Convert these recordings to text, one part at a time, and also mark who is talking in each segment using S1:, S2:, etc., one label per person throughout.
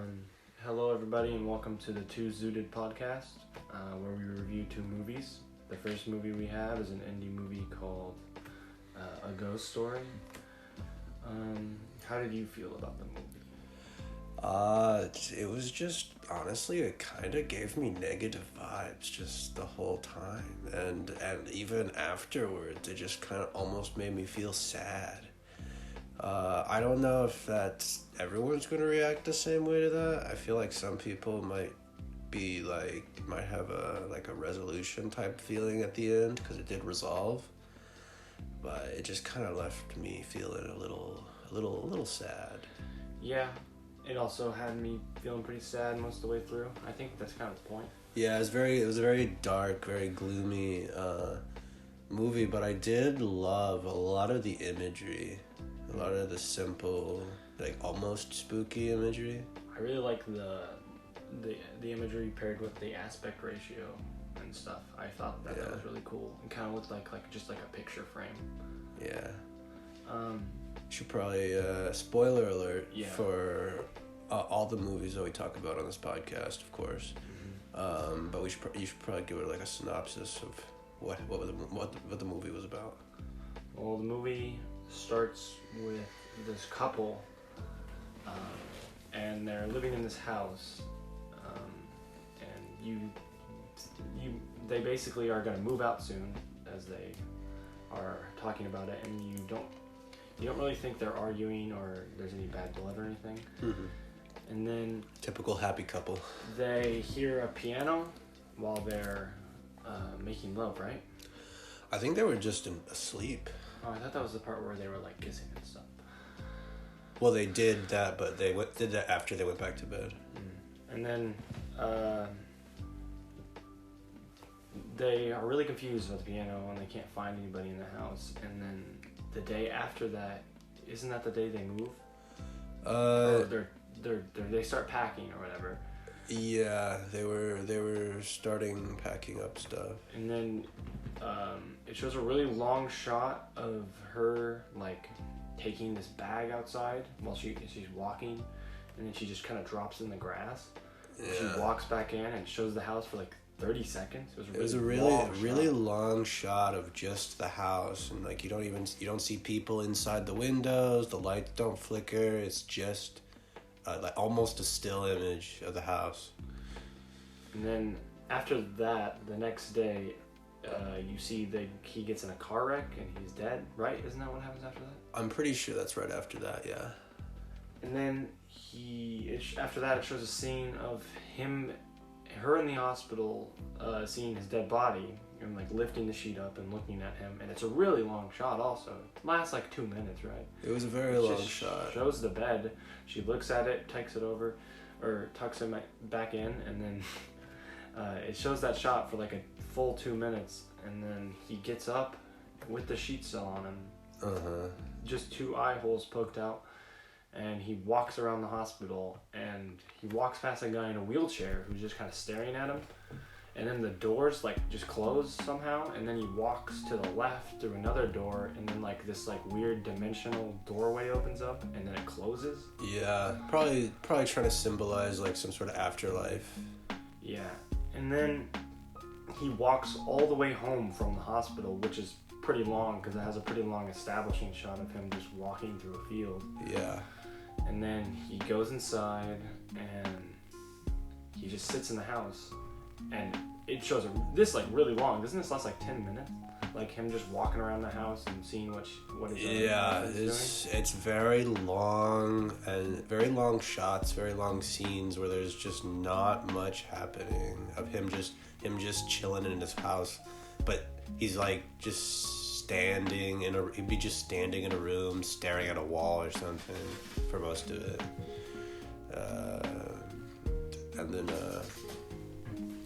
S1: Um, Hello, everybody, and welcome to the 2Zooted podcast, where we review two movies. The first movie we have is an indie movie called A Ghost Story. How did you feel about the movie?
S2: It was just, honestly, it kind of gave me negative vibes just the whole time. And even afterwards, it just kind of almost made me feel sad. I don't know if everyone's going to react the same way to that. I feel like some people might have a resolution type feeling at the end because it did resolve. But it just kind of left me feeling a little sad.
S1: Yeah, it also had me feeling pretty sad most of the way through. I think that's kind of the point.
S2: Yeah, it was a very dark, very gloomy movie, but I did love a lot of the imagery, a lot of the simple, almost spooky imagery.
S1: I really like the imagery paired with the aspect ratio and stuff. I thought that was really cool. It kind of looked like a picture frame.
S2: Yeah. Should probably spoiler alert for all the movies that we talk about on this podcast, of course. Mm-hmm. But you should probably give it a synopsis of what the movie was about.
S1: Well, the movie starts with this couple, and they're living in this house, and they basically are going to move out soon, as they are talking about it, and you don't really think they're arguing or there's any bad blood or anything.
S2: Mm-hmm.
S1: And then
S2: typical happy couple. They
S1: hear a piano while they're making love, right?
S2: I think they were just asleep.
S1: Oh, I thought that was the part where they were kissing and stuff.
S2: Well, they did that, but they did that after they went back to bed.
S1: And then they are really confused about the piano and they can't find anybody in the house. And then the day after that, isn't that the day they move? Or they start packing or whatever.
S2: Yeah, they were starting packing up stuff.
S1: And then it shows a really long shot of her taking this bag outside while she's walking, and then she just kind of drops in the grass. Yeah. She walks back in and shows the house for 30 seconds. It was a
S2: really long shot of just the house, and you don't see people inside the windows. The lights don't flicker. It's just almost a still image of the house.
S1: And then after that, the next day, you see he gets in a car wreck and he's dead, right? Isn't that what happens after that?
S2: I'm pretty sure that's right after that, yeah.
S1: And then after that, it shows a scene of her in the hospital, seeing his dead body and lifting the sheet up and looking at him. And it's a really long shot also. It lasts 2 minutes, right?
S2: It was a very long shot.
S1: Shows the bed. She looks at it, takes it over, or tucks him back in, and then it shows that shot for a full 2 minutes, and then he gets up with the sheet still on him.
S2: Uh-huh.
S1: Just 2 eye holes poked out, and he walks around the hospital, and he walks past a guy in a wheelchair who's just kind of staring at him, and then the doors just close somehow, and then he walks to the left through another door, and then this weird dimensional doorway opens up, and then it closes.
S2: Yeah, probably trying to symbolize some sort of afterlife.
S1: Yeah, and then he walks all the way home from the hospital, which is pretty long because it has a pretty long establishing shot of him just walking through a field.
S2: Yeah.
S1: And then he goes inside and he just sits in the house, and it shows this really long. Doesn't this last 10 minutes? Him just walking around the house and seeing what he's doing.
S2: Yeah, it's very long and very long shots, very long scenes where there's just not much happening of him just chilling in his house, but he's just standing he'd be just standing in a room staring at a wall or something for most of it,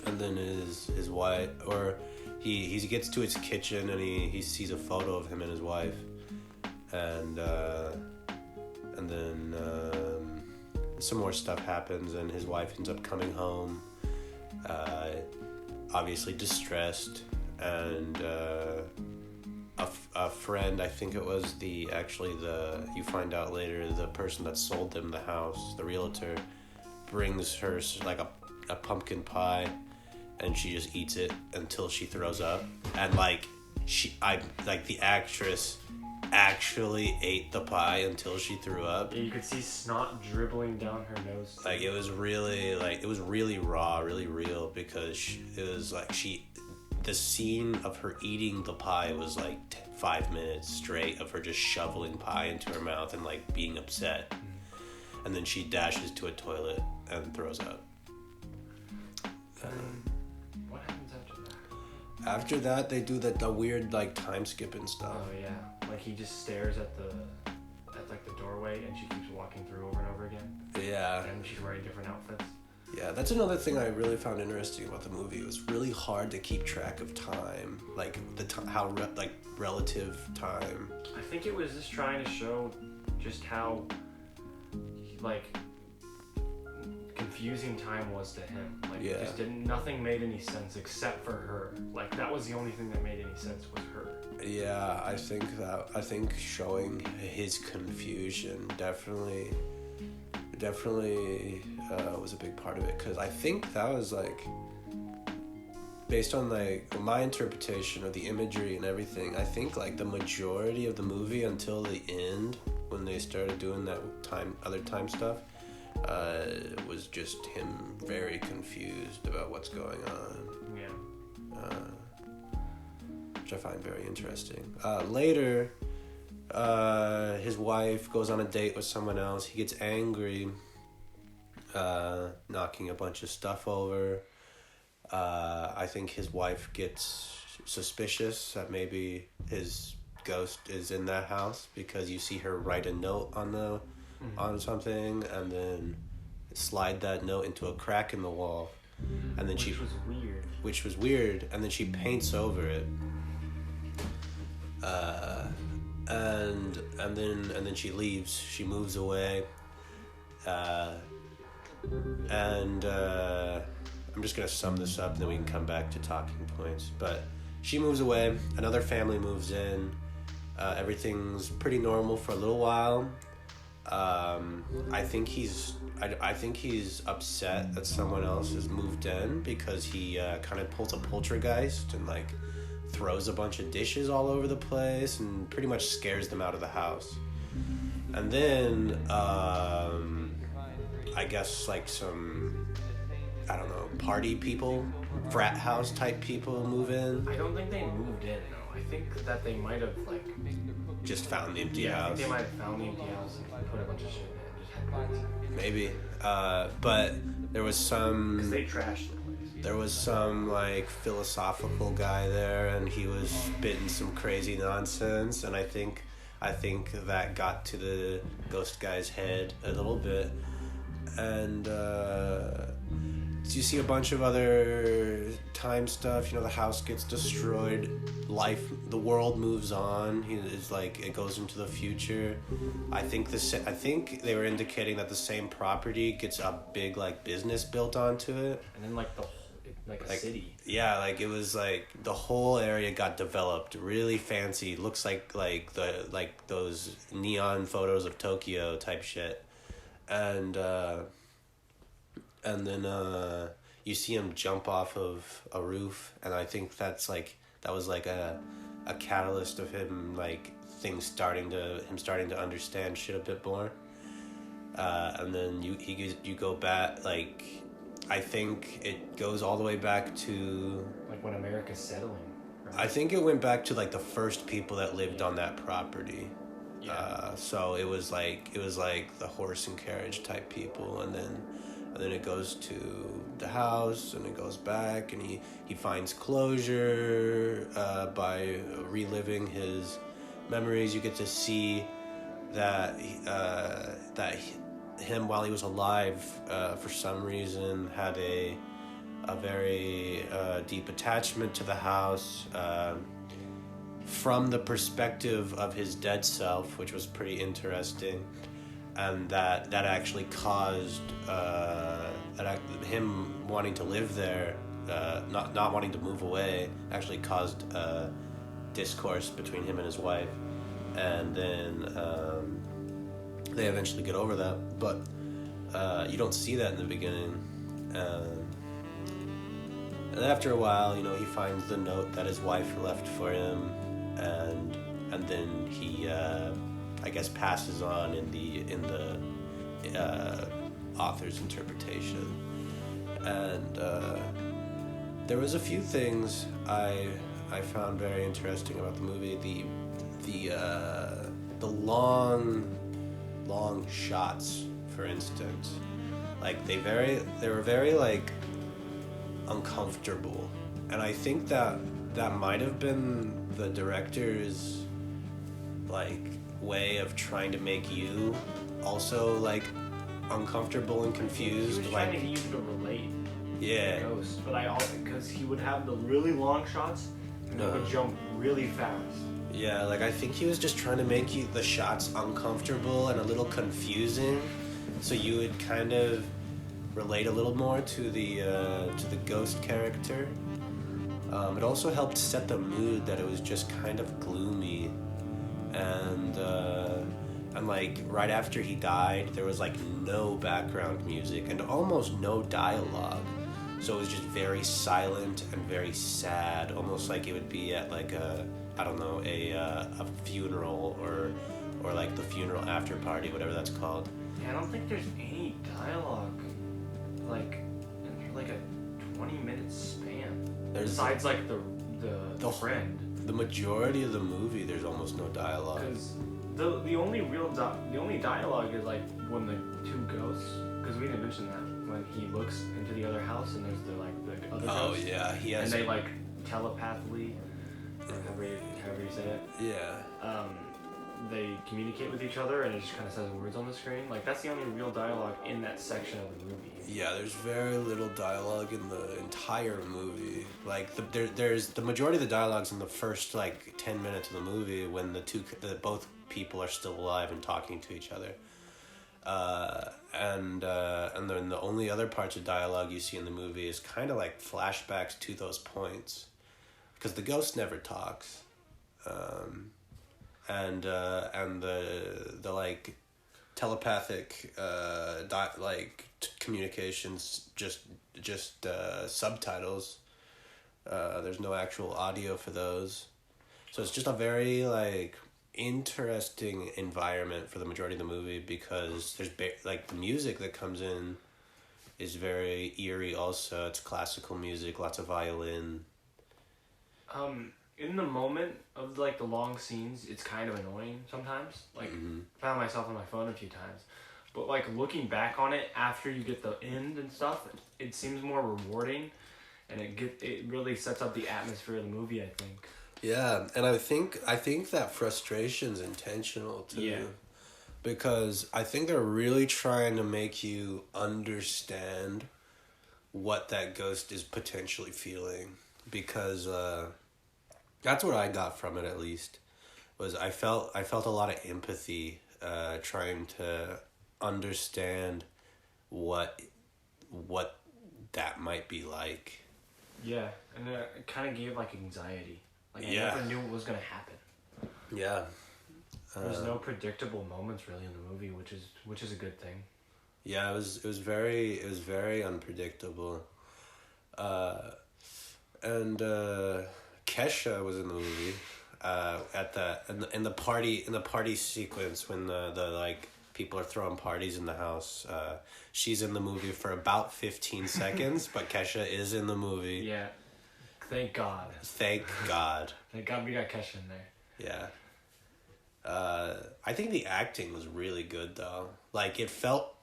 S2: and then his wife, or he gets to his kitchen and he sees a photo of him and his wife, and then some more stuff happens and his wife ends up coming home, obviously distressed, and a friend, I think it was you find out later, the person that sold them the house, the realtor, brings her like a pumpkin pie, and she just eats it until she throws up. And like the actress actually ate the pie until she threw up.
S1: Yeah, you could see snot dribbling down her nose.
S2: Like it was really raw, really real, because it was like the scene of her eating the pie was like 5 minutes straight of her just shoveling pie into her mouth and like being upset. And then she dashes to a toilet and throws up.
S1: What happens after that?
S2: After that, they do the weird like time skipping stuff.
S1: Oh yeah, like he just stares at like the doorway, and she keeps walking through over and over again.
S2: Yeah.
S1: And she's wearing different outfits.
S2: Yeah, that's another thing I really found interesting about the movie. It was really hard to keep track of time, like relative time.
S1: I think it was just trying to show just how like confusing time was to him. Like
S2: Yeah.
S1: just nothing made any sense except for her. Like that was the only thing that made any sense was her.
S2: Yeah, I think showing his confusion definitely was a big part of it, because I think that was like based on like my interpretation of the imagery and everything. I think like the majority of the movie until the end, when they started doing that other time stuff, was just him very confused about what's going on.
S1: Yeah.
S2: Which I find very interesting. Later, his wife goes on a date with someone else. He gets angry, knocking a bunch of stuff over. I think his wife gets suspicious that maybe his ghost is in that house, because you see her write a note on something and then slide that note into a crack in the wall, and then which was weird, and then she paints over it. And then she leaves. She moves away. I'm just gonna sum this up, and then we can come back to talking points. But she moves away. Another family moves in. Everything's pretty normal for a little while. I think he's upset that someone else has moved in, because he kind of pulls a poltergeist and like throws a bunch of dishes all over the place and pretty much scares them out of the house. And then I guess like some, I don't know, party people, frat house type people move in.
S1: I don't think they moved in though. I think that they might have like
S2: just found the empty
S1: I
S2: house.
S1: think they might have found the empty house and put a bunch of shit in it. Just had parties.
S2: Maybe. But there was some...
S1: Because they trashed the place.
S2: There was some, like, philosophical guy there, and he was spitting some crazy nonsense, and I think that got to the ghost guy's head a little bit. And, so you see a bunch of other time stuff. You know, the house gets destroyed. The world moves on. It's like it goes into the future. I think they were indicating that the same property gets a big like business built onto it.
S1: And then like a city.
S2: Yeah, like it was like the whole area got developed, really fancy. Looks like those neon photos of Tokyo type shit, and then you see him jump off of a roof, and I think that was like a catalyst of him, like things starting to understand shit a bit more. And then you go back, like I think it goes all the way back to
S1: like when America's settling. Right?
S2: I think it went back to like the first people that lived on that property.
S1: Yeah.
S2: So it was like the horse and carriage type people, and then it goes to the house, and it goes back, and he finds closure by reliving his memories. You get to see that him, while he was alive, for some reason had a very deep attachment to the house, from the perspective of his dead self, which was pretty interesting. And that actually caused him wanting to live there, not wanting to move away, actually caused discourse between him and his wife. And then they eventually get over that. But You don't see that in the beginning. And after a while, you know, he finds the note that his wife left for him, and then he, I guess, passes on in the author's interpretation. And there was a few things I found very interesting about the movie. The long shots, for instance, like they were very like uncomfortable, and I think that might have been the director's like way of trying to make you also like uncomfortable and confused.
S1: He was
S2: like
S1: trying to get you to relate.
S2: Yeah.
S1: To the ghost, but I also because he would have the really long shots and it would jump really fast.
S2: Yeah, like I think he was just trying to make the shots uncomfortable and a little confusing, so you would kind of relate a little more to the ghost character. It also helped set the mood that it was just kind of gloomy, and like right after he died, there was like no background music and almost no dialogue, so it was just very silent and very sad, almost like it would be at like a funeral or like the funeral after party, whatever that's called.
S1: Yeah, I don't think there's any dialogue like in like a 20-minute span. Besides like the friend.
S2: The majority of the movie, there's almost no dialogue.
S1: Because the only dialogue is like when the two ghosts. Because we didn't mention that when he looks into the other house and there's the other ghost.
S2: Oh yeah, he has.
S1: And they like telepathically, or however you say it.
S2: Yeah.
S1: They communicate with each other and it just kind of says words on the screen. Like that's the only real dialogue in that section of the movie.
S2: Yeah, there's very little dialogue in the entire movie. Like there's the majority of the dialogue's in the first like 10 minutes of the movie when both people are still alive and talking to each other. And then the only other parts of dialogue you see in the movie is kind of like flashbacks to those points, because the ghost never talks. And the like telepathic communications just subtitles. There's no actual audio for those, so it's just a very like interesting environment for the majority of the movie, because there's like the music that comes in is very eerie. Also, it's classical music, lots of violin.
S1: In the moment of like the long scenes, it's kind of annoying sometimes. Like I found myself on my phone a few times, but like looking back on it after you get the end and stuff, it seems more rewarding, and it really sets up the atmosphere of the movie, I think.
S2: Yeah, and I think that frustration's intentional too.
S1: Yeah.
S2: Because I think they're really trying to make you understand what that ghost is potentially feeling, because that's what I got from it, at least, was I felt a lot of empathy trying to understand what that might be like.
S1: Yeah, and it kind of gave like anxiety. Like I
S2: Yeah.
S1: never knew what was gonna happen.
S2: Yeah.
S1: There's no predictable moments really in the movie, which is a good thing.
S2: Yeah, it was very unpredictable. And Kesha was in the movie in the party sequence when the like people are throwing parties in the house. She's in the movie for about 15 seconds, but Kesha is in the movie.
S1: Yeah. Thank God.
S2: Thank God.
S1: Thank God we got Kesha in there.
S2: Yeah. I think the acting was really good though. Like it felt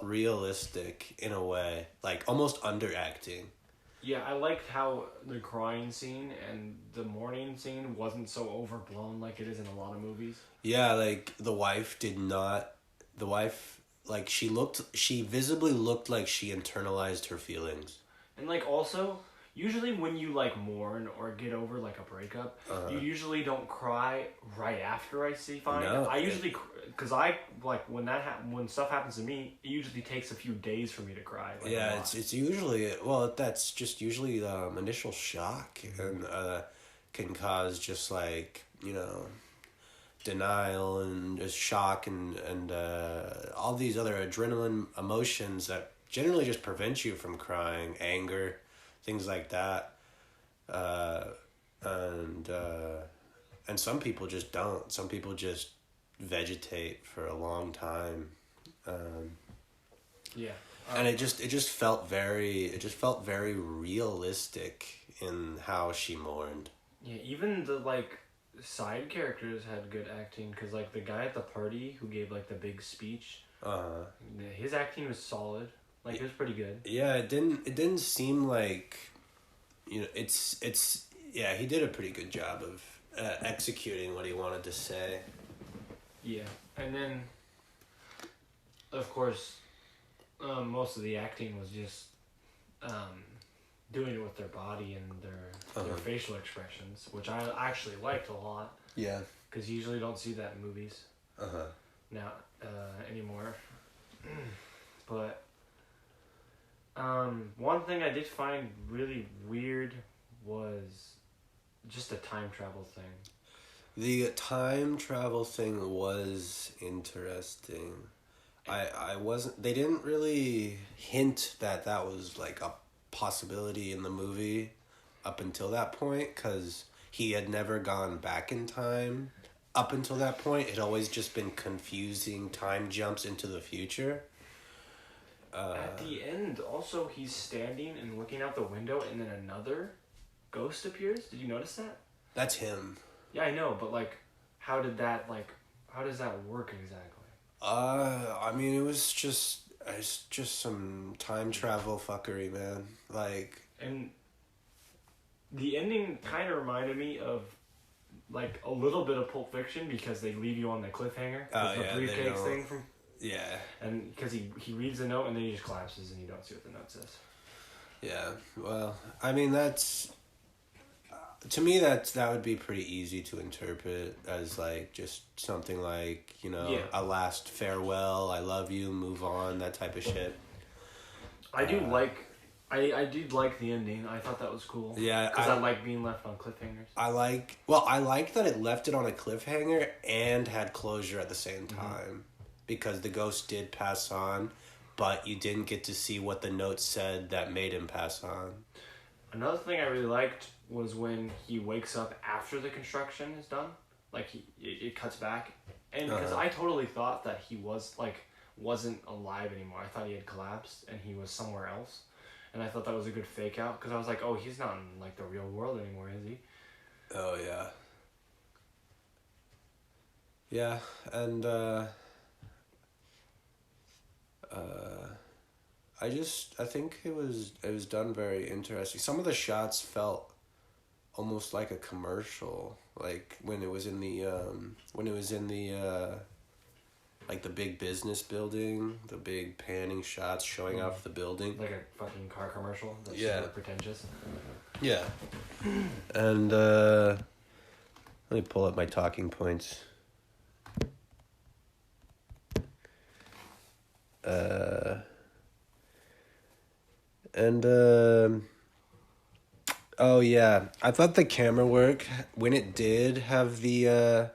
S2: realistic in a way, like almost underacting.
S1: Yeah, I liked how the crying scene and the mourning scene wasn't so overblown like it is in a lot of movies.
S2: Yeah, like the wife, like she visibly looked like she internalized her feelings.
S1: And like also, usually when you like mourn or get over like a breakup, you usually don't cry right after I find.
S2: No,
S1: I usually, because I like when stuff happens to me, it usually takes a few days for me to cry. Like,
S2: yeah, it's usually that's just usually initial shock, and can cause just like denial and just shock and all these other adrenaline emotions that generally just prevent you from crying, anger, things like that. And some people just don't. Some people just vegetate for a long time.
S1: Yeah.
S2: And it just felt very realistic in how she mourned.
S1: Yeah, even the like side characters had good acting, because like the guy at the party who gave like the big speech, his acting was solid. Like it was pretty good.
S2: Yeah, it didn't seem like, it's yeah, he did a pretty good job of executing what he wanted to say.
S1: Yeah, and then of course most of the acting was just doing it with their body and their facial expressions, which I actually liked a lot.
S2: Yeah.
S1: Because you usually don't see that in movies now anymore. But one thing I did find really weird was just the time travel thing.
S2: The time travel thing was interesting. I wasn't. They didn't really hint that was like a possibility in the movie up until that point, because he had never gone back in time up until that point. It had always just been confusing time jumps into the future.
S1: At the end, also, he's standing and looking out the window, and then another ghost appears. Did you notice that?
S2: That's him.
S1: Yeah, I know, but like, how does that work exactly?
S2: I mean, it's just some time travel fuckery, man. Like,
S1: and the ending kind of reminded me of like a little bit of Pulp Fiction, because they leave you on the cliffhanger.
S2: Oh
S1: the
S2: yeah,
S1: briefcase thing from.
S2: Yeah.
S1: And because he reads the note and then he just collapses and you don't see what the note says. Yeah.
S2: Well, I mean, that's... to me, that would be pretty easy to interpret as, like, just something like, a last farewell, I love you, move on, that type of shit.
S1: I do I did like the ending. I thought that was cool.
S2: Yeah.
S1: Because I like being left on cliffhangers.
S2: I like that it left it on a cliffhanger and had closure at the same time. Mm-hmm. Because the ghost did pass on, but you didn't get to see what the note said that made him pass on.
S1: Another thing I really liked was when he wakes up after the construction is done. Like, it cuts back. And because I totally thought that he wasn't alive anymore. I thought he had collapsed and he was somewhere else. And I thought that was a good fake out, because I was like, oh, he's not in like the real world anymore, is he?
S2: Oh, yeah. Yeah, and I think it was done very interesting. Some of the shots felt almost like a commercial, like when it was in the like the big business building, the big panning shots showing off the building,
S1: like a fucking car commercial. That's super pretentious.
S2: Yeah. And let me pull up my talking points. Oh yeah, I thought the camera work, when it did have the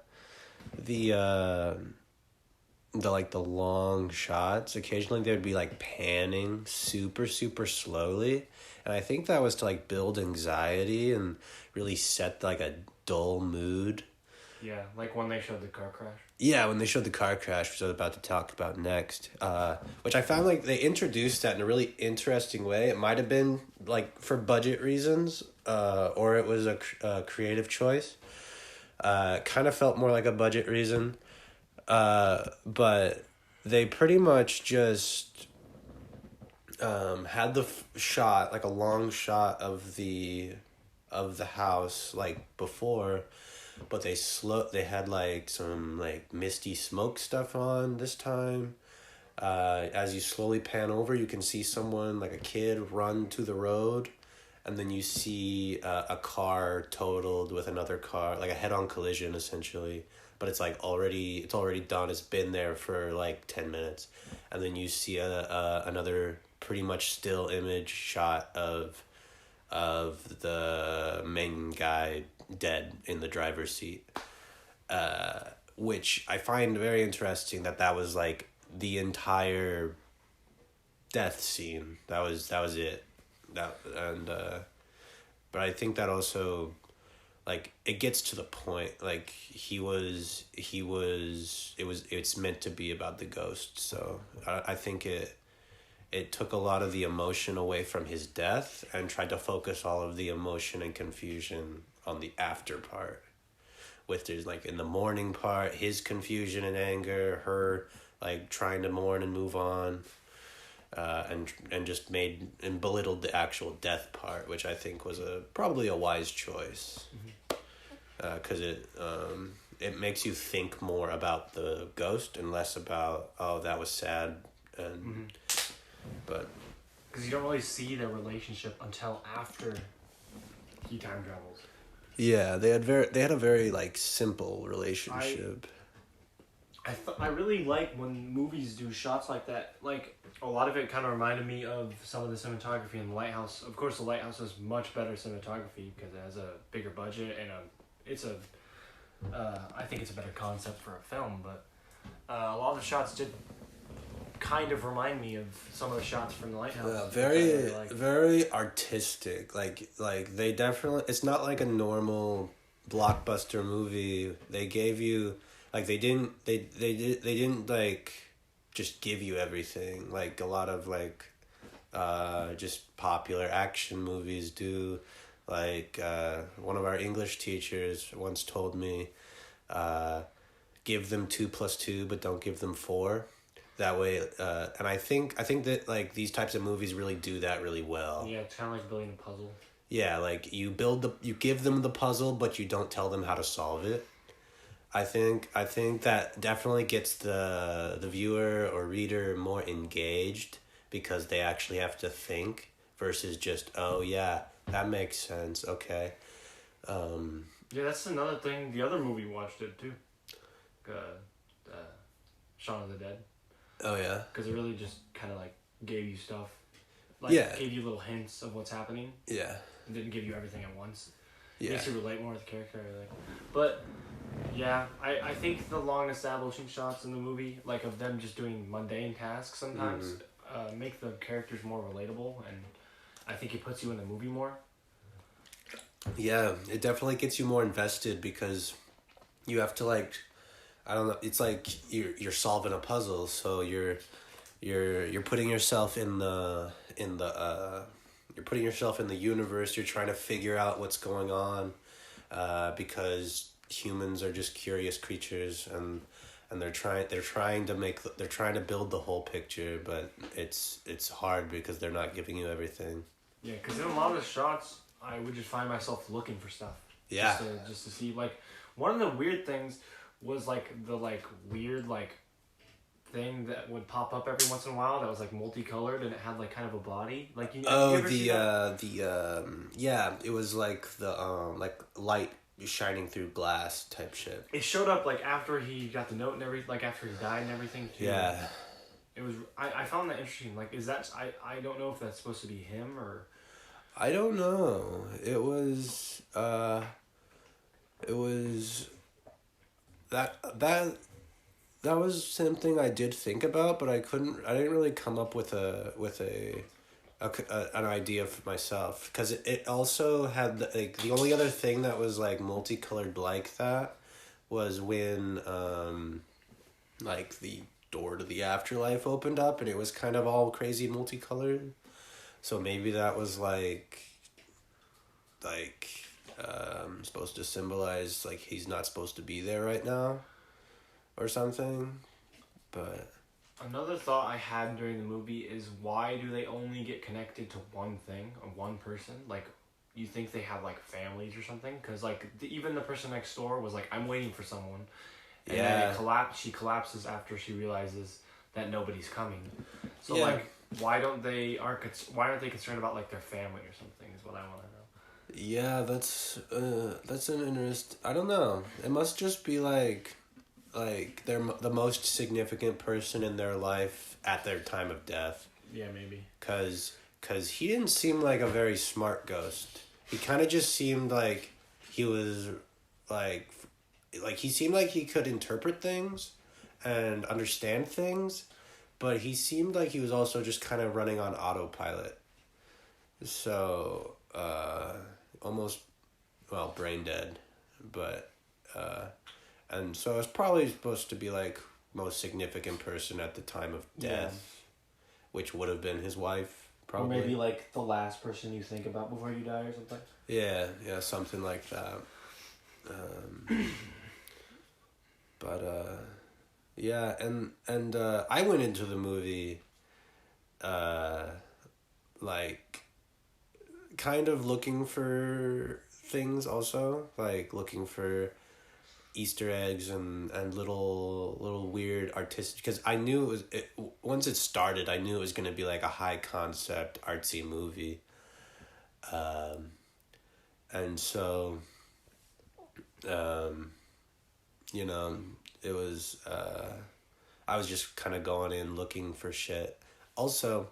S2: like the long shots, occasionally there'd be like panning super super slowly, and I think that was to like build anxiety and really set like a dull mood.
S1: Yeah, like when they showed the car crash.
S2: Yeah, when they showed the car crash, which I was about to talk about next, which I found like they introduced that in a really interesting way. It might have been like for budget reasons, or it was a creative choice. Kind of felt more like a budget reason, but they pretty much just had the shot, like a long shot of the house like before. But they had like some like misty smoke stuff on this time. As you slowly pan over, you can see someone, like a kid, run to the road, and then you see a car totaled with another car, like a head-on collision essentially. But it's like already done. It's been there for like 10 minutes, and then you see another pretty much still image shot of the main guy dead in the driver's seat, which I find very interesting that was like the entire death scene. That was it. But I think that also, like, it gets to the point. Like, it's meant to be about the ghost. So I think it took a lot of the emotion away from his death and tried to focus all of the emotion and confusion on the after part. With there's like in the mourning part, his confusion and anger, her like trying to mourn and move on, and just made and belittled the actual death part, which I think was probably a wise choice, because it makes you think more about the ghost and less about, oh, that was sad, and but
S1: because you don't really see their relationship until after he time travels.
S2: yeah, they had a very like simple relationship.
S1: I really like when movies do shots like that. Like, a lot of it kind of reminded me of some of the cinematography in The Lighthouse. Of course, The Lighthouse has much better cinematography because it has a bigger budget and I think it's a better concept for a film. But a lot of the shots did kind of remind me of some of the shots from The Lighthouse.
S2: Yeah, very artistic. Like they definitely. It's not like a normal blockbuster movie. They gave you like they didn't like just give you everything like a lot of like just popular action movies do. Like one of our English teachers once told me, give them 2 + 2, but don't give them 4. That way, and I think that like these types of movies really do that really well.
S1: Yeah, it's kind of like building a puzzle.
S2: Yeah, like you give them the puzzle, but you don't tell them how to solve it. I think that definitely gets the viewer or reader more engaged because they actually have to think versus just, oh yeah, that makes sense. Okay.
S1: Yeah, that's another thing. The other movie watched it too. Shaun of the Dead.
S2: Oh yeah.
S1: Because it really just kind of like gave you stuff. Like, gave you little hints of what's happening.
S2: Yeah.
S1: And didn't give you everything at once.
S2: Yeah.
S1: Makes you relate more with the character. Like, but yeah, I think the long establishing shots in the movie, like of them just doing mundane tasks sometimes, make the characters more relatable, and I think it puts you in the movie more.
S2: Yeah, it definitely gets you more invested because you have to like, I don't know. It's like you're solving a puzzle, so you're putting yourself in the you're putting yourself in the universe. You're trying to figure out what's going on, because humans are just curious creatures, and they're trying to build the whole picture, but it's hard because they're not giving you everything.
S1: Yeah, because in a lot of the shots, I would just find myself looking for stuff.
S2: Yeah.
S1: Just to see, like, one of the weird things was like the like weird like thing that would pop up every once in a while that was like multicolored and it had like kind of a body. Like you ever see that?
S2: Yeah, it was like the like light shining through glass type shit.
S1: It showed up like after he got the note and everything, like after he died and everything too.
S2: Yeah.
S1: It was I found that interesting. Like, is that I don't know if that's supposed to be him or
S2: I don't know. It was that was something I did think about, but I didn't really come up with an idea for myself, because it also had like the only other thing that was like multicolored like that was when like the door to the afterlife opened up and it was kind of all crazy multicolored. So maybe that was like supposed to symbolize like he's not supposed to be there right now or something. But
S1: another thought I had during the movie is, why do they only get connected to one thing or one person? Like, you think they have like families or something? Because like even the person next door was like, I'm waiting for someone, and then she collapses after she realizes that nobody's coming. So like, why aren't they concerned about like their family or something is what I want to know.
S2: Yeah, that's an interest. I don't know. It must just be like they're the most significant person in their life at their time of death.
S1: Yeah, maybe.
S2: Cause he didn't seem like a very smart ghost. He kind of just seemed like he was like like he seemed like he could interpret things and understand things, but he seemed like he was also just kind of running on autopilot. So, almost, well, brain dead, but, and so it's probably supposed to be like most significant person at the time of death, which would have been his wife, probably.
S1: Or maybe like the last person you think about before you die or something.
S2: Yeah, something like that. But yeah, and I went into the movie, like, kind of looking for things also, like looking for Easter eggs and little weird artistic, because I knew once it started, I knew it was gonna be like a high concept artsy movie, and so, you know, it was I was just kind of going in looking for shit. Also,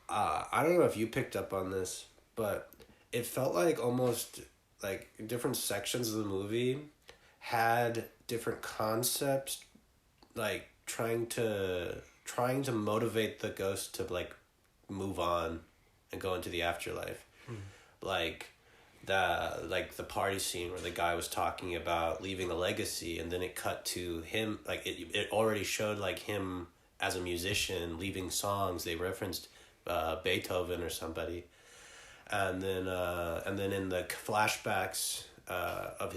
S2: I don't know if you picked up on this, but it felt like almost like different sections of the movie had different concepts, like trying to motivate the ghost to like move on and go into the afterlife. Like the party scene where the guy was talking about leaving a legacy, and then it cut to him, like it already showed like him as a musician leaving songs. They referenced Beethoven or somebody, and then in the flashbacks of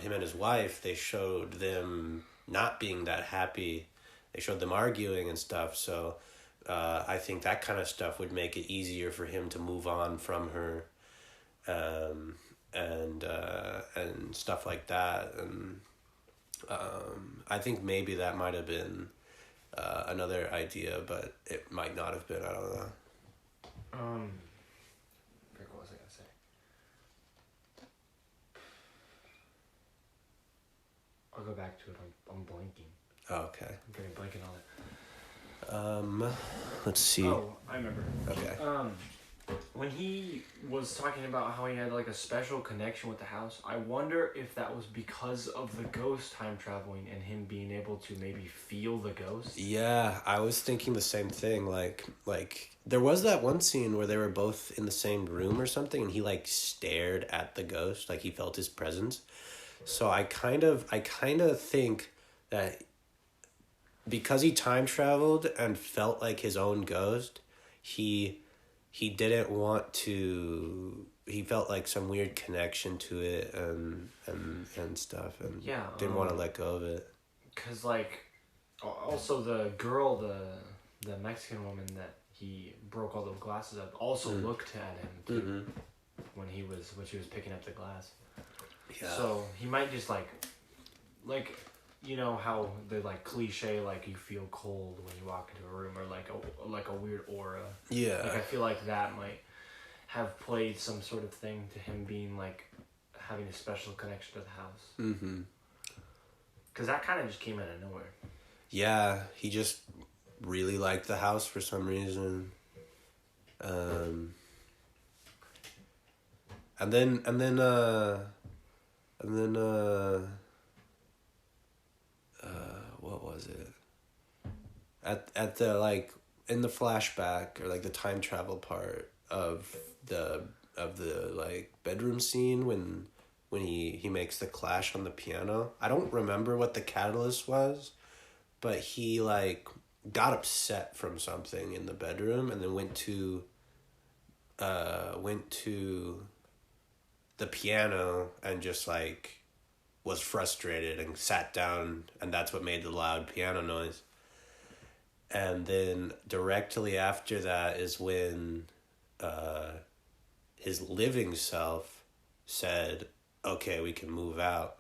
S2: him and his wife, they showed them not being that happy. They showed them arguing and stuff. So I think that kind of stuff would make it easier for him to move on from her, and stuff like that. And I think maybe that might have been another idea, but it might not have been. I don't know.
S1: What was I gonna say? I'll go back to it. I'm blanking.
S2: Oh, okay.
S1: I'm getting blanking on it.
S2: Let's see.
S1: Oh, I remember.
S2: Okay.
S1: When he was talking about how he had like a special connection with the house, I wonder if that was because of the ghost time traveling and him being able to maybe feel the ghost.
S2: Yeah, I was thinking the same thing. Like there was that one scene where they were both in the same room or something, and he like stared at the ghost, like he felt his presence. So I kind of think that because he time traveled and felt like his own ghost, he didn't want to. He felt like some weird connection to it and stuff, and didn't want to let go of it.
S1: 'Cause like, also the girl, the Mexican woman that he broke all those glasses up, also looked at him too, when she was picking up the glass. Yeah. So he might just like, you know how the like cliche, like you feel cold when you walk into a room, or like a weird aura.
S2: Yeah.
S1: Like I feel like that might have played some sort of thing to him being like having a special connection to the house. Mm-hmm. Because that kind of just came out of nowhere.
S2: Yeah, he just really liked the house for some reason. And then what was it? At the like in the flashback, or like the time travel part of the like bedroom scene when he makes the clash on the piano. I don't remember what the catalyst was, but he like got upset from something in the bedroom, and then went to the piano and just like was frustrated and sat down, and that's what made the loud piano noise. And then directly after that is when his living self said, okay, we can move out.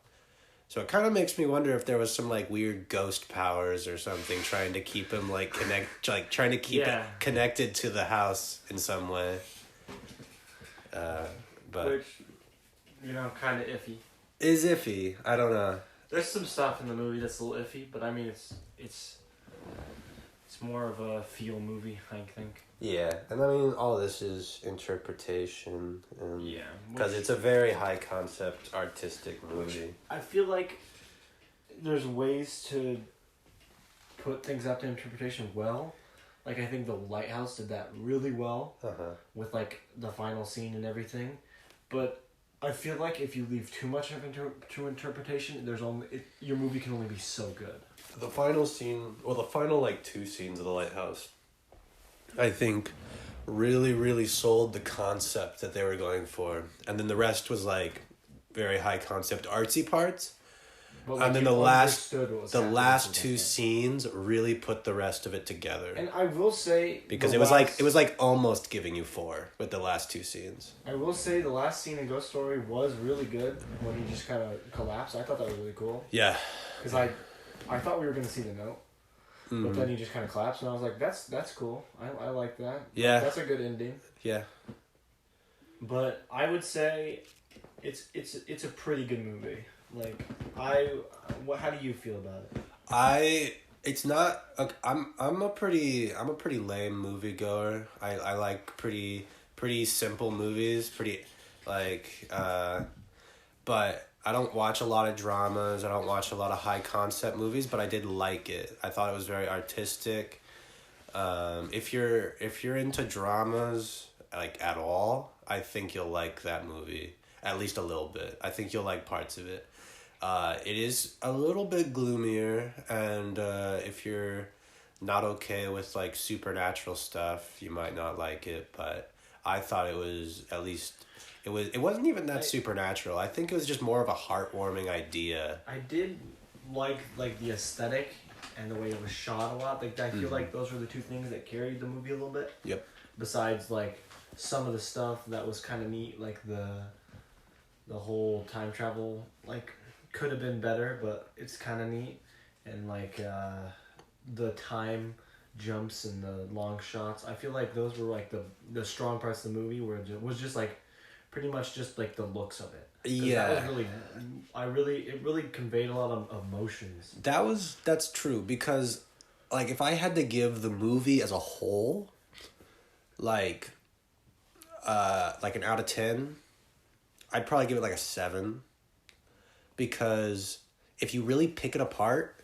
S2: So it kind of makes me wonder if there was some like weird ghost powers or something trying to keep him like trying to keep it connected to the house in some way. But
S1: which, you know, kind of iffy.
S2: Is iffy. I don't know.
S1: There's some stuff in the movie that's a little iffy, but I mean it's It's more of a feel movie, I think.
S2: Yeah, and I mean, all this is interpretation.
S1: Yeah.
S2: Because it's a very high concept, artistic movie.
S1: I feel like there's ways to put things out to interpretation well. Like, I think The Lighthouse did that really well with, like, the final scene and everything. But I feel like if you leave too much of to interpretation, your movie can only be so good.
S2: The final scene, the final, like, 2 scenes of The Lighthouse, I think, really, really sold the concept that they were going for. And then the rest was, like, very high concept artsy parts.
S1: But, like,
S2: and then the last 2 scenes really put the rest of it together.
S1: And I will say,
S2: because it was like almost giving you 4 with the last 2 scenes.
S1: I will say the last scene in Ghost Story was really good when he just kind of collapsed. I thought that was really cool.
S2: Yeah.
S1: Because I thought we were gonna see the note, but then he just kind of collapsed, and I was like, that's cool. I like that.
S2: Yeah.
S1: That's a good ending.
S2: Yeah.
S1: But I would say, it's a pretty good movie. Like, how do you feel about it?
S2: I'm a pretty lame moviegoer. I like pretty simple movies, but I don't watch a lot of dramas. I don't watch a lot of high concept movies, but I did like it. I thought it was very artistic. If you're into dramas, like, at all, I think you'll like that movie, at least a little bit. I think you'll like parts of it. It is a little bit gloomier, and if you're not okay with, like, supernatural stuff, you might not like it, but I thought it was, at least, it wasn't even that supernatural. I think it was just more of a heartwarming idea.
S1: I did like the aesthetic and the way it was shot a lot. Like, I feel like those were the 2 things that carried the movie a little bit.
S2: Yep.
S1: Besides, like, some of the stuff that was kind of neat, like the whole time travel, like, could have been better, but it's kind of neat. And, like, the time jumps and the long shots, I feel like those were, like, the strong parts of the movie, where it was just, like, pretty much just, like, the looks of it.
S2: Yeah.
S1: That was it really conveyed a lot of emotions.
S2: That's true, because, like, if I had to give the movie as a whole, like an out of 10, I'd probably give it, like, a 7. Because if you really pick it apart,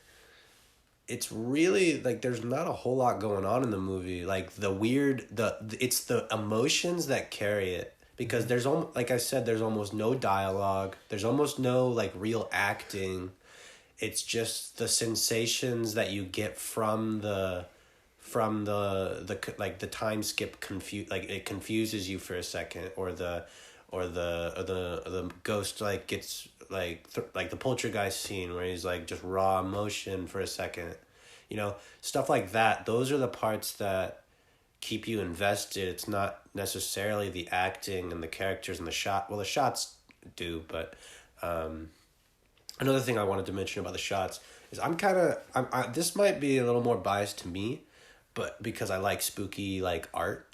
S2: it's really, like, there's not a whole lot going on in the movie. Like, it's the emotions that carry it. Because like I said, there's almost no dialogue. There's almost no, like, real acting. It's just the sensations that you get from the like, the time skip like, it confuses you for a second, or the ghost, like, gets, like, like the poltergeist scene where he's, like, just raw emotion for a second, stuff like that. Those are the parts that keep you invested. It's not necessarily the acting and the characters and the shot. Well, the shots do, but another thing I wanted to mention about the shots is this might be a little more biased to me, but because I like spooky, like, art,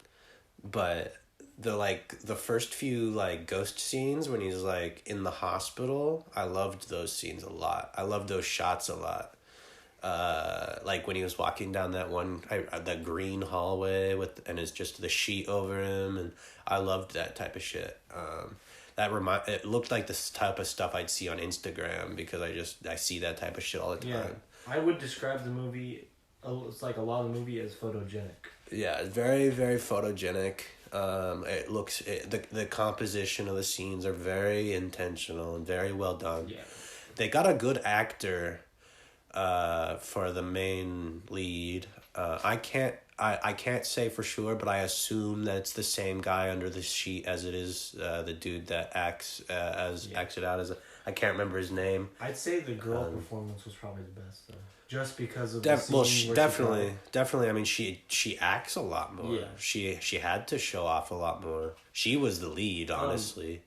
S2: but the first few, like, ghost scenes when he's, like, in the hospital, I loved those scenes a lot. I loved those shots a lot. Like, when he was walking down that green hallway and it's just the sheet over him, and I loved that type of shit. It looked like this type of stuff I'd see on Instagram, because I see that type of shit all the time.
S1: Yeah, I would describe the movie, it's like a lot of the movie, as photogenic.
S2: Yeah, it's very, very photogenic. It looks, the composition of the scenes are very intentional and very well done.
S1: Yeah.
S2: They got a good actor for the main lead. I can't say for sure, but I assume that it's the same guy under the sheet as it is the dude that acts acted out as I can't remember his name.
S1: I'd say the girl performance was probably the best, though. Just because of
S2: definitely. I mean, she acts a lot more.
S1: Yeah.
S2: She had to show off a lot more. She was the lead, honestly,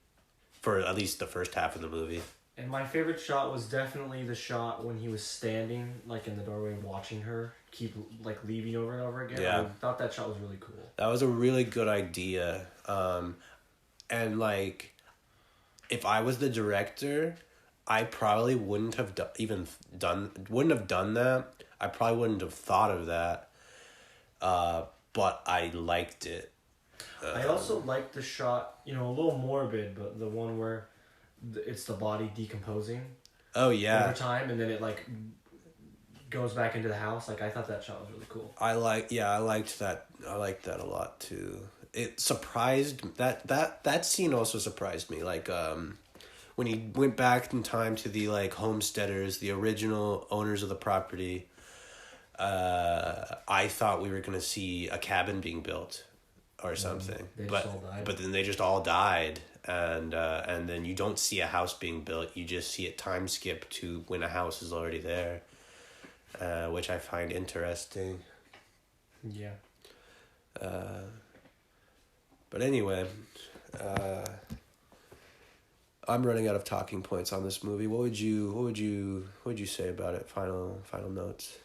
S2: for at least the first half of the movie.
S1: And my favorite shot was definitely the shot when he was standing, like, in the doorway, watching her keep, like, leaving over and over again.
S2: Yeah.
S1: I thought that shot was really cool.
S2: That was a really good idea. And, like, if I was the director, I probably wouldn't have done that. I probably wouldn't have thought of that. but I liked it.
S1: I also liked the shot, a little morbid, but the one where it's the body decomposing
S2: Oh yeah,
S1: over time, and then it like goes back into the house. Like I thought that shot was really cool.
S2: I liked that. I liked that a lot too. It surprised that scene also surprised me. Like when he went back in time to the like homesteaders, the original owners of the property. I thought we were gonna see a cabin being built, or something.
S1: They just all died.
S2: But then they just all died, and then you don't see a house being built. You just see it time skip to when a house is already there, which I find interesting.
S1: Yeah.
S2: But anyway, I'm running out of talking points on this movie. What would you say about it? Final notes.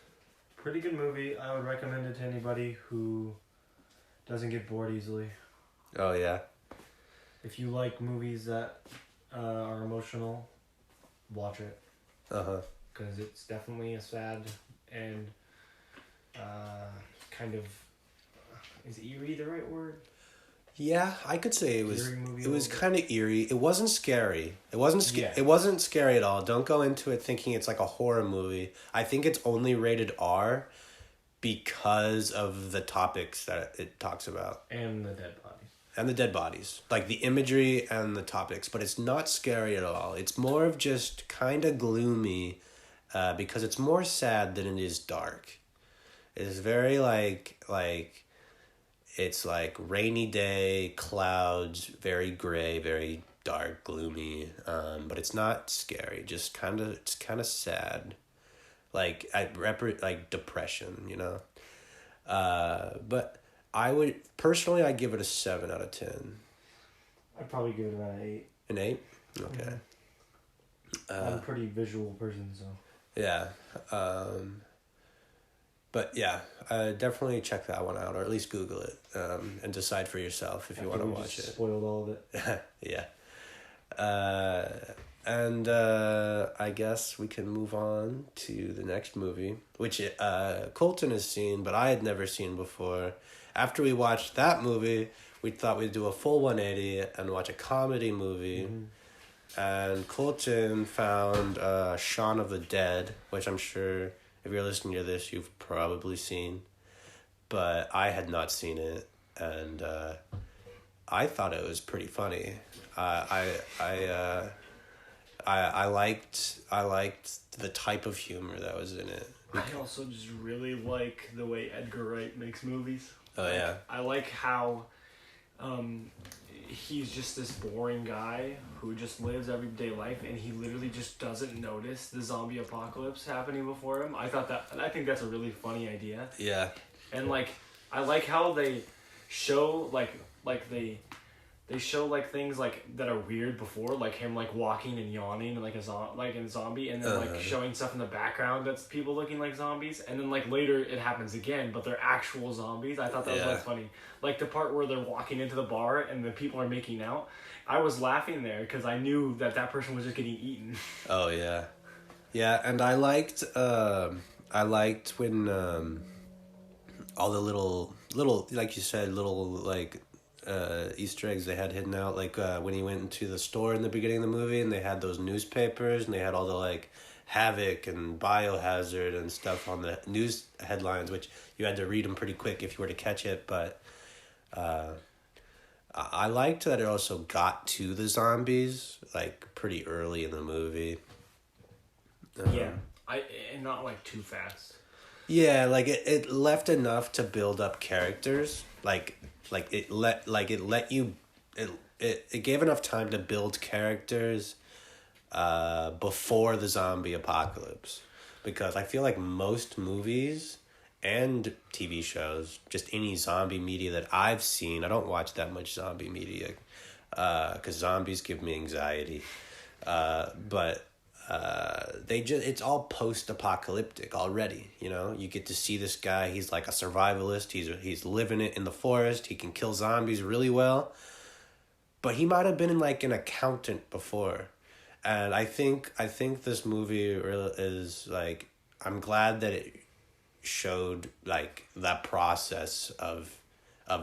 S1: Pretty good movie. I would recommend it to anybody who doesn't get bored easily.
S2: Oh yeah.
S1: If you like movies that are emotional, watch it. Because it's definitely a sad and kind of... Is eerie the right word?
S2: Yeah, I could say it was. It was kind of eerie. It wasn't scary. It
S1: Yeah.
S2: wasn't scary at all. Don't go into it thinking it's like a horror movie. I think it's only rated R because of the topics that it talks about.
S1: And the dead bodies.
S2: And the dead bodies. Like the imagery and the topics. But it's not scary at all. It's more of just kind of gloomy because it's more sad than it is dark. It's very like... It's like rainy day, clouds, very gray, very dark, gloomy. But it's not scary. Just it's kind of sad, like like depression, But I would personally, I give it a 7 out of 10.
S1: I'd probably give it about an 8.
S2: An 8? Okay.
S1: I'm a pretty visual person, so.
S2: Yeah. But yeah, definitely check that one out, or at least Google it, and decide for yourself if you want to watch it.
S1: Spoiled all of it.
S2: Yeah. And I guess we can move on to the next movie, which Colton has seen, but I had never seen before. After we watched that movie, we thought we'd do a full 180 and watch a comedy movie. Mm-hmm. And Colton found Shaun of the Dead, which I'm sure... If you're listening to this, you've probably seen, but I had not seen it, and I thought it was pretty funny. I liked the type of humor that was in it.
S1: I also just really like the way Edgar Wright makes movies.
S2: Oh yeah.
S1: I like how he's just this boring guy who just lives everyday life, and he literally just doesn't notice the zombie apocalypse happening before him. I think that's a really funny idea.
S2: Yeah.
S1: And I like how they show they show things that are weird before, like him walking and yawning like in zombie, and then showing stuff in the background that's people looking like zombies, and then later it happens again, but they're actual zombies. I thought that was funny. Like the part where they're walking into the bar and the people are making out. I was laughing there because I knew that person was just getting eaten.
S2: Oh yeah, yeah, and I liked when all the little like you said Easter eggs they had hidden out, when he went into the store in the beginning of the movie and they had those newspapers and they had all the havoc and biohazard and stuff on the news headlines, which you had to read them pretty quick if you were to catch it. But I liked that it also got to the zombies pretty early in the movie.
S1: Yeah, and not too fast.
S2: Yeah, it left enough to build up characters. It gave enough time to build characters before the zombie apocalypse, because I feel like most movies and TV shows, just any zombie media that I've seen, I don't watch that much zombie media because zombies give me anxiety, but it's all post-apocalyptic already. You get to see this guy. He's like a survivalist. He's living it in the forest. He can kill zombies really well, but he might have been an accountant before. And I think this movie really is I'm glad that it showed like that process of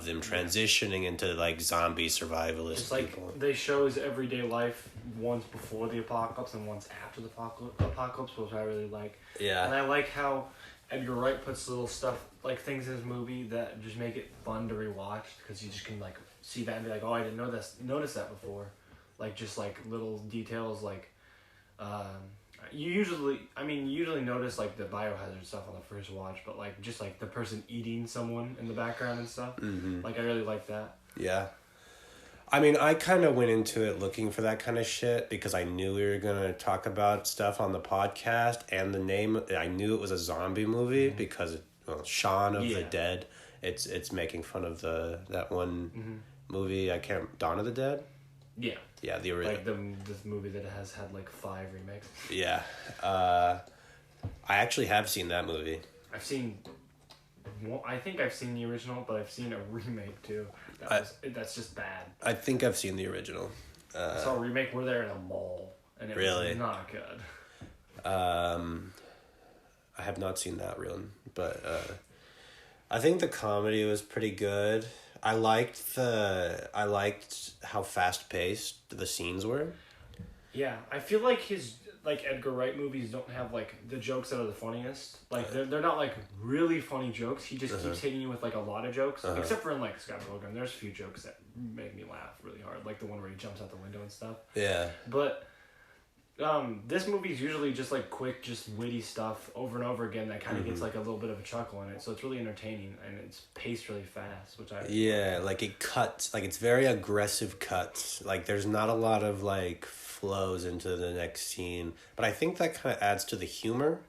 S2: them transitioning into like zombie survivalist
S1: It's like
S2: people.
S1: they show his everyday life once before the apocalypse and once after the apocalypse, which I really like.
S2: Yeah.
S1: And I like how Edgar Wright puts little stuff, like things in his movie that just make it fun to rewatch, because you just can like see that and be like, oh, I didn't notice that before. Like just like little details like, you usually notice like the biohazard stuff on the first watch, but like just like the person eating someone in the background and stuff.
S2: Mm-hmm.
S1: Like I really like that.
S2: Yeah. I mean, I kind of went into it looking for that kind of shit because I knew we were going to talk about stuff on the podcast, and the name, I knew it was a zombie movie because, Shaun of the Dead, it's making fun of that one movie, Dawn of the Dead?
S1: Yeah.
S2: Yeah, the original.
S1: Like this movie that has had like 5 remakes.
S2: Yeah. I actually have seen that movie.
S1: I think I've seen the original, but I've seen a remake too. That's just bad.
S2: I think I've seen the original.
S1: I saw a remake where they're in a mall, and it was not good.
S2: I have not seen that one, but I think the comedy was pretty good. I liked how fast paced the scenes were.
S1: Yeah, I feel like his Edgar Wright movies don't have like the jokes that are the funniest. Like they're not like really funny jokes. He just keeps hitting you with like a lot of jokes. Except for in like Scott Pilgrim, there's a few jokes that make me laugh really hard, like the one where he jumps out the window and stuff.
S2: Yeah.
S1: But this movie is usually just like quick, just witty stuff over and over again that kind of gets like a little bit of a chuckle in it. So it's really entertaining, and it's paced really fast, which I
S2: like it cuts, like it's very aggressive cuts. Like there's not a lot of like flows into the next scene, but I think that kind of adds to the humor.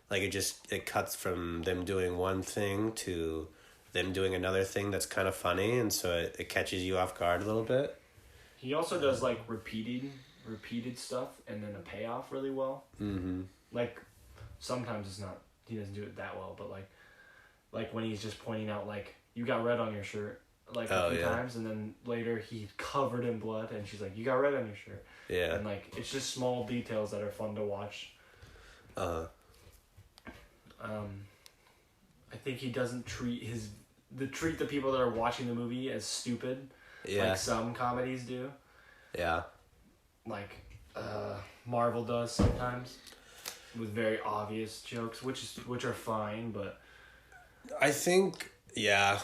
S2: Like it cuts from them doing one thing to them doing another thing that's kind of funny, and so it catches you off guard a little bit.
S1: He also does like repeated stuff and then a payoff really well. Mm-hmm. Like sometimes he doesn't do it that well, but like when he's just pointing out like, you got red on your shirt like a few times, and then later he's covered in blood and she's like, you got red on your shirt. Yeah. And like it's just small details that are fun to watch. I think he doesn't treat the people that are watching the movie as stupid. Yeah. Like some comedies do. Yeah. Like Marvel does sometimes, with very obvious jokes, which are fine, but
S2: I think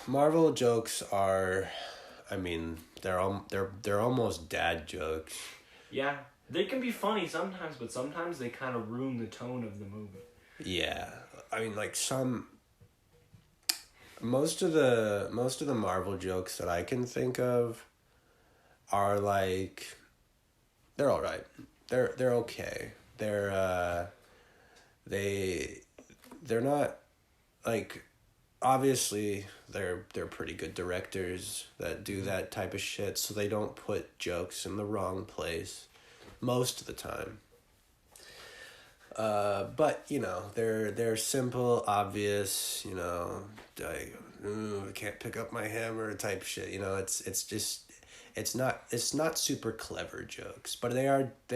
S2: Marvel jokes are, I mean, they're almost dad jokes.
S1: Yeah, they can be funny sometimes, but sometimes they kind of ruin the tone of the movie. Yeah,
S2: I mean, like most of the Marvel jokes that I can think of are like, they're all right. They're okay. They're not like, obviously they're pretty good directors that do that type of shit, so they don't put jokes in the wrong place most of the time. But they're simple, obvious, I can't pick up my hammer type shit. It's not super clever jokes, but they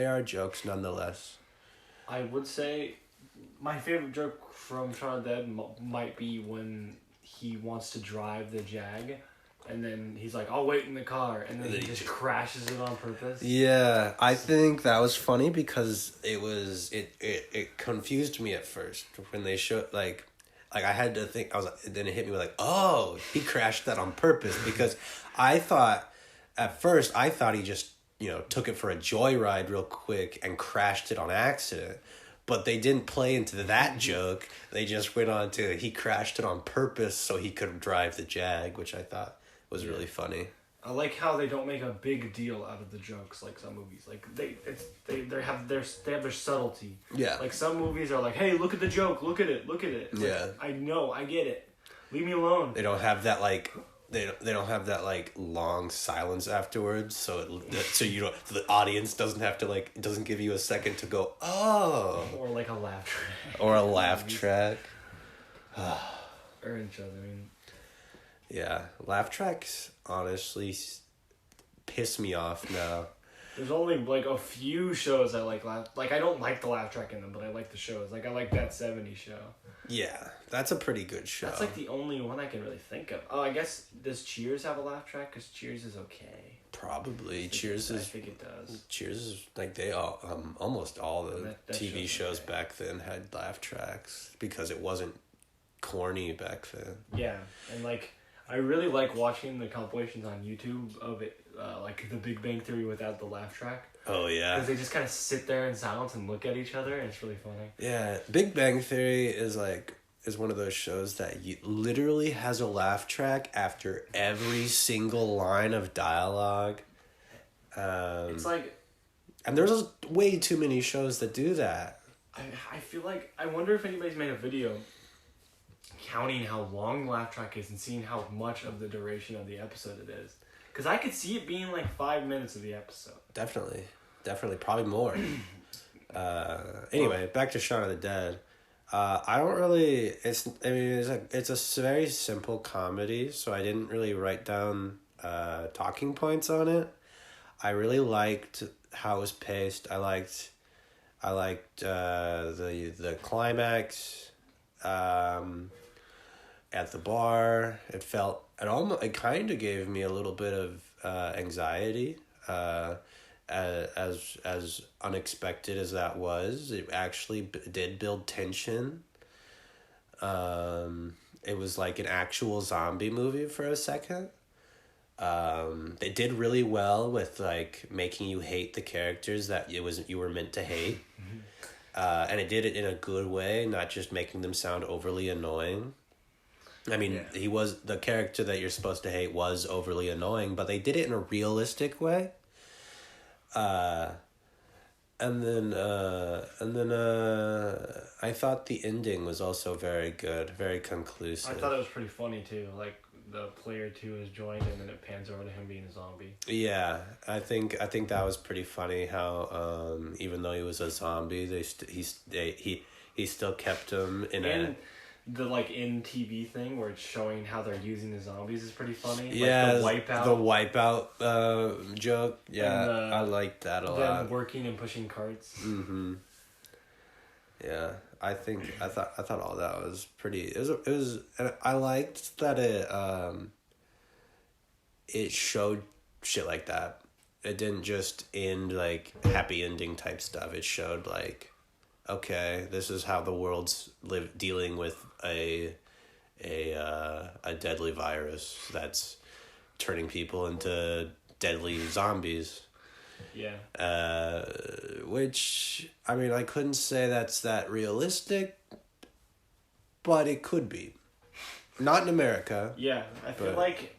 S2: are jokes nonetheless.
S1: I would say my favorite joke from Shaun of the Dead might be when he wants to drive the Jag, and then he's like, I'll wait in the car, and then he just crashes it on purpose. Yeah,
S2: I think that was funny because it confused me at first when they showed like I had to think, then it hit me like, oh, he crashed that on purpose, because at first I thought he just, took it for a joyride real quick and crashed it on accident. But they didn't play into that joke. They just went on to, he crashed it on purpose so he could drive the Jag, which I thought was really funny.
S1: I like how they don't make a big deal out of the jokes like some movies. Like they have their subtlety. Yeah. Like some movies are like, hey, look at the joke, look at it. It's like, I know, I get it. Leave me alone.
S2: They don't have that like. They don't have that like long silence afterwards, so the audience doesn't have to like, it doesn't give you a second to go, oh,
S1: or like a laugh track,
S2: or a laugh track,
S1: or each other. I mean,
S2: yeah, laugh tracks honestly piss me off now.
S1: There's only like a few shows I like laugh. Like I don't like the laugh track in them, but I like the shows. Like I like that '70s show.
S2: Yeah, that's a pretty good show.
S1: That's like the only one I can really think of. Oh, I guess does Cheers have a laugh track? Because Cheers is okay.
S2: Probably
S1: I think it does.
S2: Cheers is like they all almost all the
S1: That
S2: TV shows
S1: okay.
S2: back then had laugh tracks because it wasn't corny back then.
S1: Yeah, and like I really like watching the compilations on YouTube of it, like The Big Bang Theory without the laugh track.
S2: Oh yeah,
S1: Because they just kind of sit there in silence and look at each other, and it's really funny.
S2: yeah. Big Bang Theory is one of those shows that literally has a laugh track after every single line of dialogue.
S1: It's like,
S2: and there's way too many shows that do that.
S1: I feel like, I wonder if anybody's made a video counting how long the laugh track is and seeing how much of the duration of the episode it is. Because I could see it being like 5 minutes of the episode.
S2: Definitely, probably more. Anyway, back to Shaun of the Dead. I don't really. It's a very simple comedy, so I didn't really write down talking points on it. I really liked how it was paced. I liked the climax. At the bar, it kind of gave me a little bit of anxiety. As unexpected as that was, it actually did build tension. It was like an actual zombie movie for a second. They did really well with like making you hate the characters that you were meant to hate. And it did it in a good way, not just making them sound overly annoying. I mean, yeah. The character that you're supposed to hate was overly annoying, but they did it in a realistic way. And then I thought the ending was also very good, very conclusive.
S1: I thought it was pretty funny too. Like the player 2 is joined, and then it pans over to him being a zombie.
S2: Yeah, I think that was pretty funny. How even though he was a zombie, he still kept him in
S1: and the like in TV thing where it's showing how they're using the zombies is pretty funny.
S2: Yeah,
S1: like the
S2: wipeout joke. Yeah, I liked that a lot.
S1: Them working and pushing carts.
S2: Mm-hmm. Yeah, I thought all that was pretty. It was, and I liked that it showed shit like that. It didn't just end like happy ending type stuff. It showed like, okay, this is how the world's dealing with a deadly virus that's turning people into deadly zombies.
S1: Yeah.
S2: Which, I mean, I couldn't say that's that realistic, but it could be. Not in America.
S1: Yeah, I feel like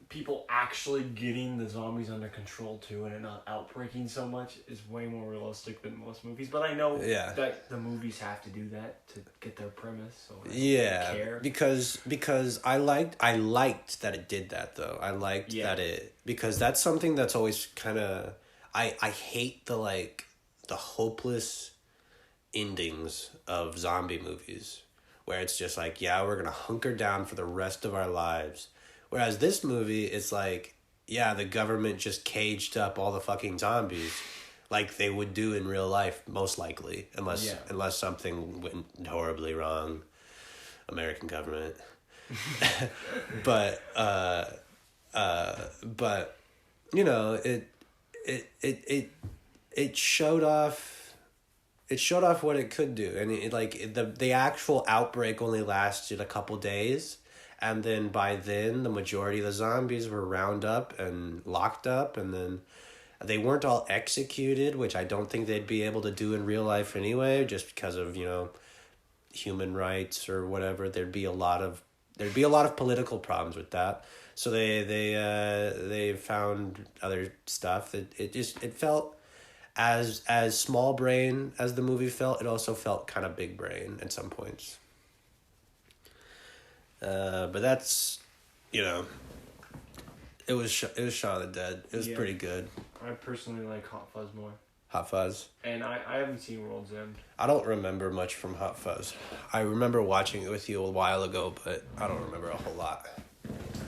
S1: people actually getting the zombies under control too and it not outbreaking so much is way more realistic than most movies. But I know that the movies have to do that to get their premise. So I don't care.
S2: Because I liked that it did that though. I liked that because that's something that's always kind of I hate the hopeless endings of zombie movies where it's just like, yeah, we're gonna hunker down for the rest of our lives. Whereas this movie, it's like, yeah, the government just caged up all the fucking zombies like they would do in real life, most likely, unless something went horribly wrong. American government. But you know, it showed off what it could do. And the actual outbreak only lasted a couple days. And then by then, the majority of the zombies were round up and locked up. And then they weren't all executed, which I don't think they'd be able to do in real life anyway, just because of, human rights or whatever. There'd be a lot of political problems with that. So they found other stuff that it felt as small brain as the movie felt. It also felt kind of big brain at some points. But that's, it was Shaun of the Dead. It was pretty good.
S1: I personally like Hot Fuzz more.
S2: Hot Fuzz?
S1: And I haven't seen World's End.
S2: I don't remember much from Hot Fuzz. I remember watching it with you a while ago, but I don't remember a whole lot.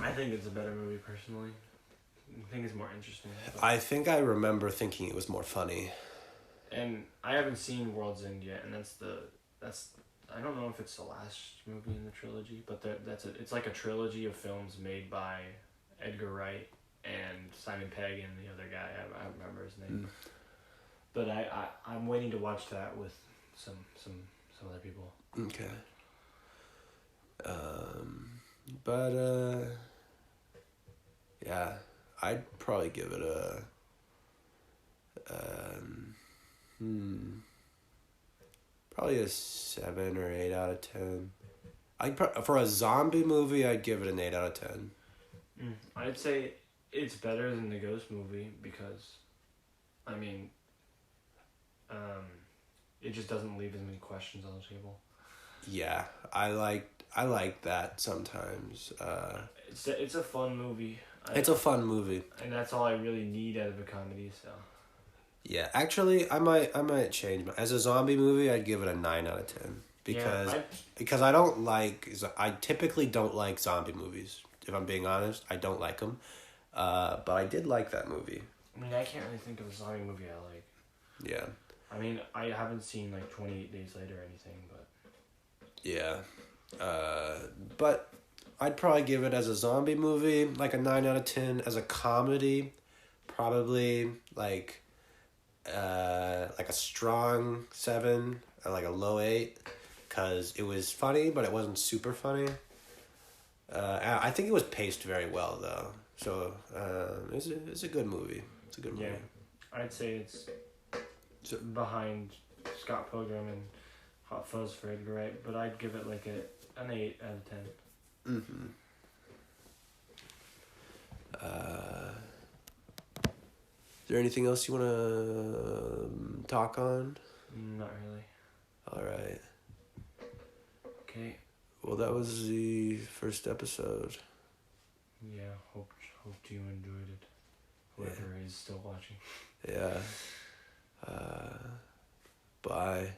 S1: I think it's a better movie, personally. I think it's more interesting.
S2: I think I remember thinking it was more funny.
S1: And I haven't seen World's End yet, and that's I don't know if it's the last movie in the trilogy, but it's like a trilogy of films made by Edgar Wright and Simon Pegg and the other guy. I don't remember his name. But I'm waiting to watch that with some other people.
S2: Okay. But yeah, I'd probably give it a probably a 7 or 8 out of 10. For a zombie movie, I'd give it an 8 out of 10.
S1: I'd say it's better than the Ghost movie because, I mean, it just doesn't leave as many questions on the table.
S2: Yeah, I like that sometimes.
S1: It's a fun movie.
S2: It's a fun movie,
S1: and that's all I really need out of a comedy. So.
S2: Yeah, actually, I might change as a zombie movie. I'd give it a 9 out of 10 because I typically don't like zombie movies. If I'm being honest, I don't like them. But I did like that movie.
S1: I mean, I can't really think of a zombie movie I like.
S2: Yeah.
S1: I mean, I haven't seen like 28 Days Later or anything, but.
S2: Yeah, but I'd probably give it as a zombie movie like a 9 out of 10. As a comedy, probably like a strong 7 or like a low 8, because it was funny, but it wasn't super funny. I think it was paced very well though, so it's a good movie. It's a good movie.
S1: Yeah, I'd say it's behind Scott Pilgrim and Hot Fuzz for Edgar Wright, but I'd give it like an 8 out of 10.
S2: Mm-hmm. Is there anything else you want to talk on?
S1: Not really.
S2: All right.
S1: Okay.
S2: Well, that was the first episode.
S1: Yeah, hope you enjoyed it. Whoever is still watching.
S2: Yeah. Bye.